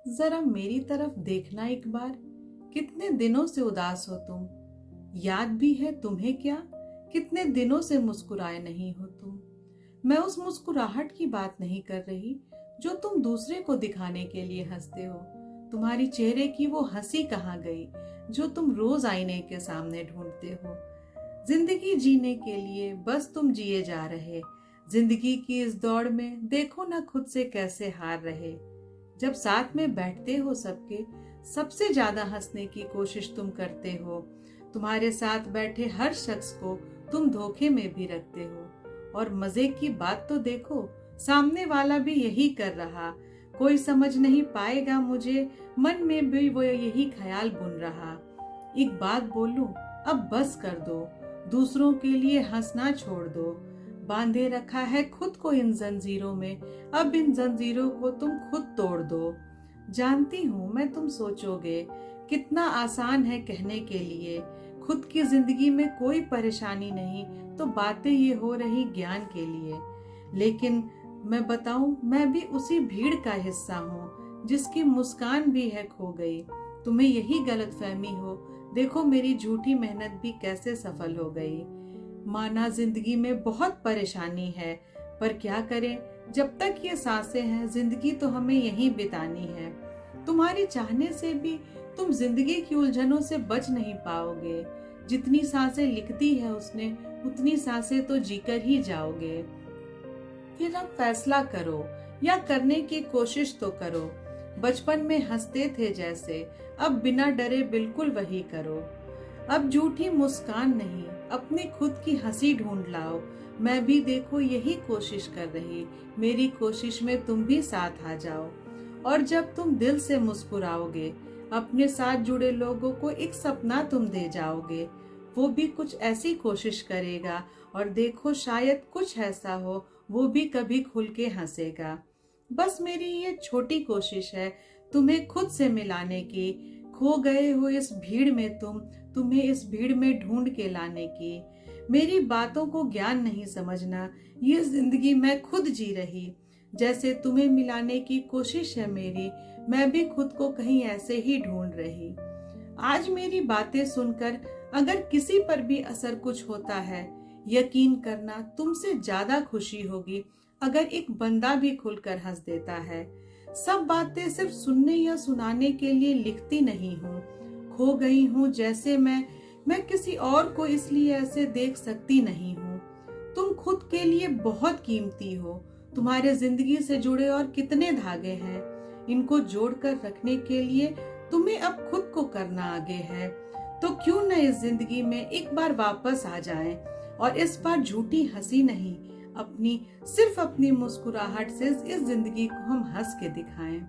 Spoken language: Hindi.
जरा मेरी तरफ देखना एक बार। कितने दिनों से उदास हो तुम। याद भी है तुम्हें क्या, कितने दिनों से मुस्कुराए नहीं हो तुम। मैं उस मुस्कुराहट की बात नहीं कर रही जो तुम दूसरे को दिखाने के लिए हंसते हो। तुम्हारी चेहरे की वो हंसी कहाँ गई जो तुम रोज आईने के सामने ढूंढते हो। जिंदगी जीने के लिए बस तुम जिए जा रहे। जिंदगी की इस दौड़ में देखो ना खुद से कैसे हार रहे। जब साथ में बैठते हो सबके, सबसे ज्यादा हंसने की कोशिश तुम करते हो। तुम्हारे साथ बैठे हर शख्स को तुम धोखे में भी रखते हो। और मजे की बात तो देखो, सामने वाला भी यही कर रहा। कोई समझ नहीं पाएगा मुझे, मन में भी वो यही ख्याल बुन रहा। एक बात बोलूं, अब बस कर दो, दूसरों के लिए हंसना छोड़ दो। बांधे रखा है खुद को इन जंजीरों में, अब इन जंजीरों को तुम खुद तोड़ दो। जानती हूँ मैं तुम सोचोगे कितना आसान है कहने के लिए, खुद की जिंदगी में कोई परेशानी नहीं तो बातें ये हो रही ज्ञान के लिए। लेकिन मैं बताऊं, मैं भी उसी भीड़ का हिस्सा हूँ जिसकी मुस्कान भी है खो गई। तुम्हें यही गलतफहमी हो, देखो मेरी झूठी मेहनत भी कैसे सफल हो गई। माना जिंदगी में बहुत परेशानी है, पर क्या करें, जब तक ये सांसें हैं जिंदगी तो हमें यहीं बितानी है। तुम्हारी चाहने से भी तुम जिंदगी की उलझनों से बच नहीं पाओगे। जितनी सांसें लिखती है उसने, उतनी सांसें तो जीकर ही जाओगे। फिर अब फैसला करो या करने की कोशिश तो करो। बचपन में हंसते थे जैसे, अब बिना डरे बिल्कुल वही करो। अब झूठी मुस्कान नहीं, अपनी खुद की हंसी ढूंढ लाओ। मैं भी देखो यही कोशिश कर रही, मेरी कोशिश में तुम भी साथ आ जाओ। और जब तुम दिल से मुस्कुराओगे, अपने साथ जुड़े लोगों को एक सपना तुम दे जाओगे। वो भी कुछ ऐसी कोशिश करेगा, और देखो शायद कुछ ऐसा हो, वो भी कभी खुल के हंसेगा। बस मेरी ये छोटी कोशिश है तुम्हें खुद से मिलाने की। खो गए हो इस भीड़ में तुम्हें इस भीड़ में ढूंढ के लाने की। मेरी बातों को ज्ञान नहीं समझना, ये जिंदगी मैं खुद जी रही। जैसे तुम्हें मिलाने की कोशिश है मेरी, मैं भी खुद को कहीं ऐसे ही ढूंढ रही। आज मेरी बातें सुनकर अगर किसी पर भी असर कुछ होता है, यकीन करना तुमसे ज्यादा खुशी होगी अगर एक बंदा भी खुलकर हंस देता है। सब बातें सिर्फ सुनने या सुनाने के लिए लिखती नहीं हूँ। खो गई हूँ जैसे मैं किसी और को इसलिए ऐसे देख सकती नहीं हूँ। तुम खुद के लिए बहुत कीमती हो। तुम्हारे जिंदगी से जुड़े और कितने धागे हैं, इनको जोड़कर रखने के लिए तुम्हें अब खुद को करना आगे है। तो क्यों न इस जिंदगी में एक बार वापस आ जाएं, और इस बार झूठी हंसी नहीं, सिर्फ अपनी मुस्कुराहट से इस जिंदगी को हम हंस के दिखाएं।